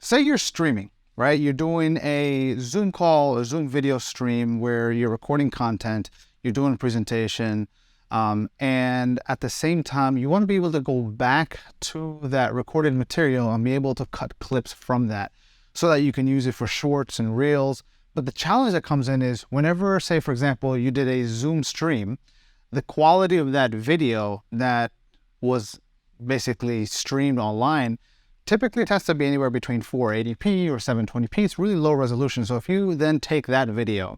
say you're streaming, right? You're doing a Zoom call, a Zoom video stream where you're recording content, you're doing a presentation, and at the same time, you want to be able to go back to that recorded material and be able to cut clips from that so that you can use it for shorts and reels. But the challenge that comes in is whenever, say, for example, you did a Zoom stream, the quality of that video that was basically streamed online typically it has to be anywhere between 480p or 720p. It's really low resolution. So if you then take that video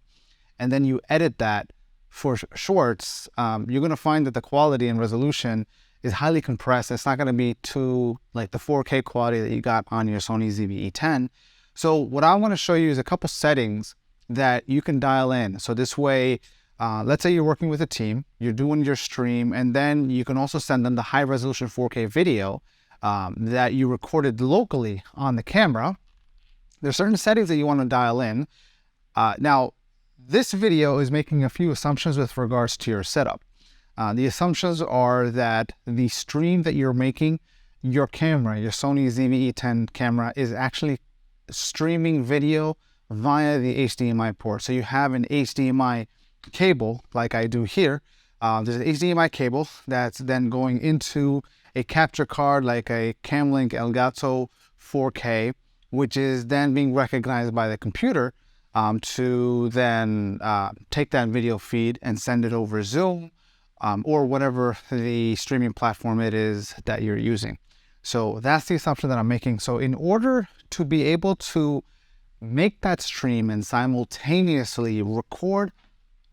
and then you edit that for shorts, you're going to find that the quality and resolution is highly compressed. It's not going to be to like the 4K quality that you got on your Sony ZV-E10. So what I want to show you is a couple settings that you can dial in. So this way, let's say you're working with a team, you're doing your stream, and then you can also send them the high resolution 4K video that you recorded locally on the camera. There's certain settings that you want to dial in. Now, this video is making a few assumptions with regards to your setup. The assumptions are that the stream that you're making, your camera, your Sony ZV-E10 camera, is actually streaming video via the HDMI port. So you have an HDMI cable like I do here. There's an HDMI cable that's then going into a capture card like a Camlink Elgato 4K, which is then being recognized by the computer to then take that video feed and send it over Zoom or whatever the streaming platform it is that you're using. So that's the assumption that I'm making. So in order to be able to make that stream and simultaneously record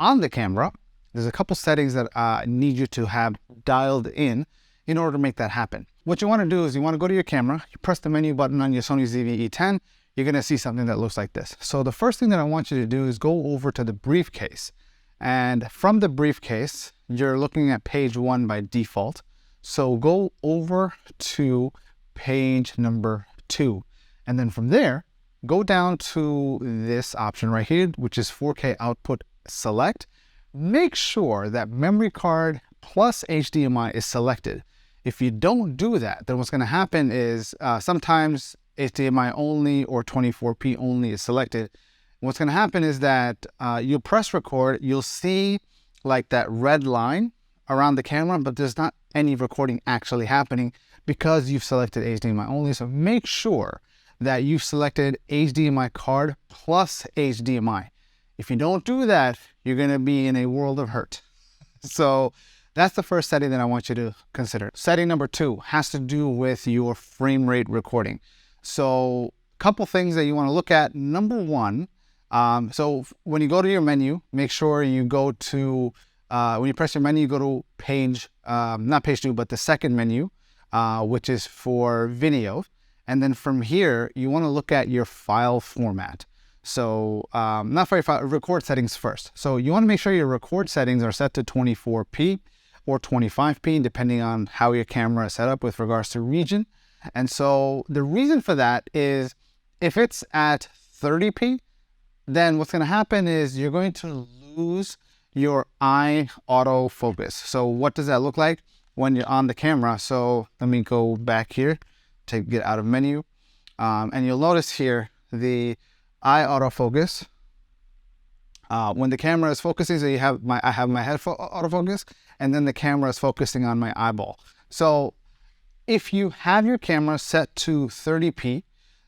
on the camera, there's a couple settings that I need you to have dialed in order to make that happen. What you want to do is you want to go to your camera, you press the menu button on your Sony ZV-E10, you're going to see something that looks like this. So the first thing that I want you to do is go over to the briefcase. And from the briefcase, you're looking at page 1 by default. So go over to page number 2. And then from there, go down to this option right here, which is 4K output select. Make sure that memory card plus HDMI is selected. If you don't do that, then what's going to happen is sometimes HDMI only or 24p only is selected. What's going to happen is that you'll press record, you'll see like that red line around the camera, but there's not any recording actually happening because you've selected HDMI only. So make sure that you've selected HDMI card plus HDMI. If you don't do that, you're going to be in a world of hurt. So that's the first setting that I want you to consider. Setting number 2 has to do with your frame rate recording. So a couple things that you want to look at. Number 1, so when you go to your menu, make sure you go to, when you press your menu, you go to page, not page 2, but the second menu, which is for video. And then from here, you want to look at your file format. So not for your file, record settings first. So you want to make sure your record settings are set to 24p or 25p, depending on how your camera is set up with regards to region. And so the reason for that is if it's at 30p, then what's going to happen is you're going to lose your eye autofocus. So what does that look like when you're on the camera? So let me go back here to get out of menu. And you'll notice here the eye autofocus. When the camera is focusing, so you have I have my head autofocus, and then the camera is focusing on my eyeball. So if you have your camera set to 30p,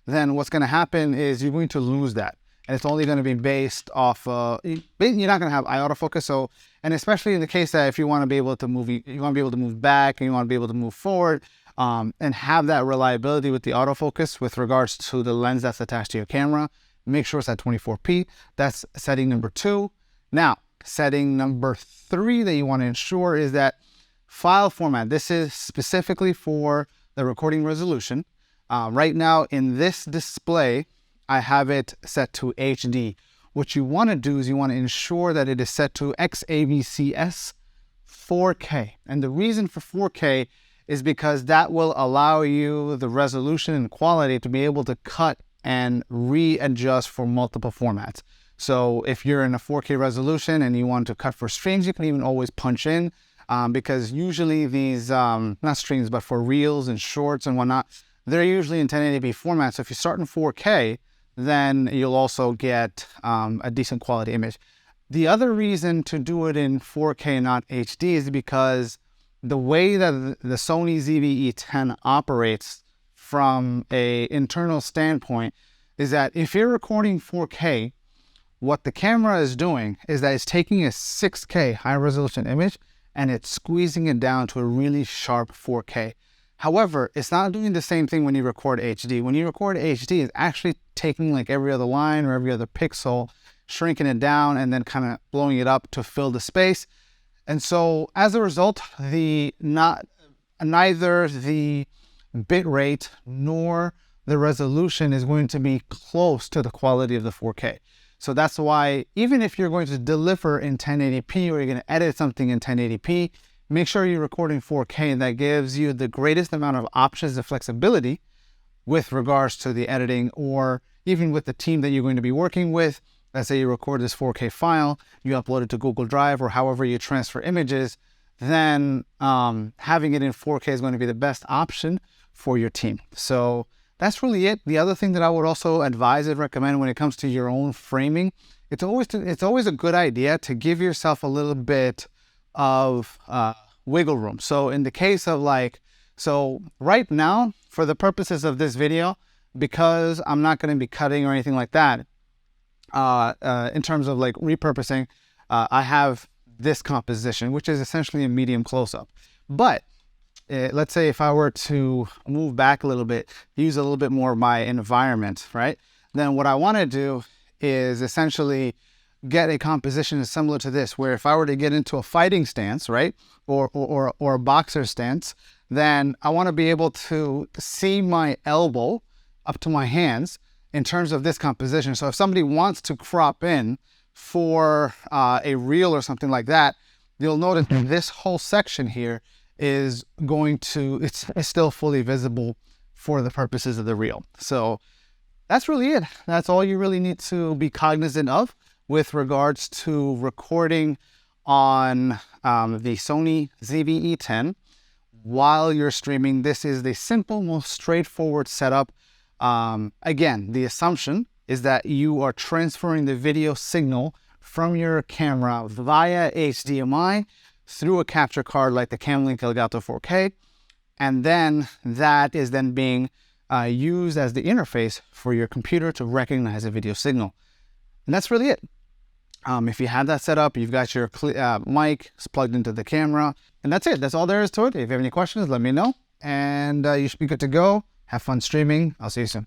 then what's going to happen is you're going to lose that. And it's only going to be based off, you're not going to have eye autofocus. So, and especially in the case that if you want to be able to move, you want to be able to move back and you want to be able to move forward and have that reliability with the autofocus with regards to the lens that's attached to your camera, make sure it's at 24p. That's setting number 2. Now, setting number 3 that you want to ensure is that file format. This is specifically for the recording resolution. Right now in this display, I have it set to HD. What you want to do is you want to ensure that it is set to XAVCS 4K. And the reason for 4K is because that will allow you the resolution and quality to be able to cut and readjust for multiple formats. So if you're in a 4K resolution and you want to cut for streams, you can even always punch in because usually these, not streams, but for reels and shorts and whatnot, they're usually in 1080p format. So if you start in 4K, then you'll also get a decent quality image. The other reason to do it in 4K, not HD, is because the way that the Sony ZV-E10 operates from a internal standpoint is that if you're recording 4K, what the camera is doing is that it's taking a 6K high resolution image and it's squeezing it down to a really sharp 4K. However, it's not doing the same thing when you record HD. When you record HD, it's actually taking like every other line or every other pixel, shrinking it down and then kind of blowing it up to fill the space. And so as a result, neither the bit rate nor the resolution is going to be close to the quality of the 4K. So that's why even if you're going to deliver in 1080p or you're going to edit something in 1080p, make sure you're recording 4K, and that gives you the greatest amount of options and flexibility with regards to the editing, or even with the team that you're going to be working with. Let's say you record this 4K file, you upload it to Google Drive or however you transfer images, then having it in 4K is going to be the best option for your team. So that's really it. The other thing that I would also advise and recommend when it comes to your own framing, it's always a good idea to give yourself a little bit of wiggle room. So in the case of so right now, for the purposes of this video, because I'm not going to be cutting or anything like that, in terms of like repurposing, I have this composition, which is essentially a medium close-up. But let's say if I were to move back a little bit, use a little bit more of my environment, right? Then what I want to do is essentially get a composition similar to this, where if I were to get into a fighting stance, right, or a boxer stance, then I want to be able to see my elbow up to my hands in terms of this composition. So if somebody wants to crop in for a reel or something like that, you'll notice this whole section here is going to, it's still fully visible for the purposes of the reel. So that's really it. That's all you really need to be cognizant of with regards to recording on the Sony ZV-E10 while you're streaming. This is the simple, most straightforward setup. Again, the assumption is that you are transferring the video signal from your camera via HDMI through a capture card like the Camlink Elgato 4K, and then that is then being used as the interface for your computer to recognize a video signal. And that's really it. If you have that set up, you've got your mic plugged into the camera, and that's it. That's all there is to it. If you have any questions, let me know, and you should be good to go. Have fun streaming. I'll see you soon.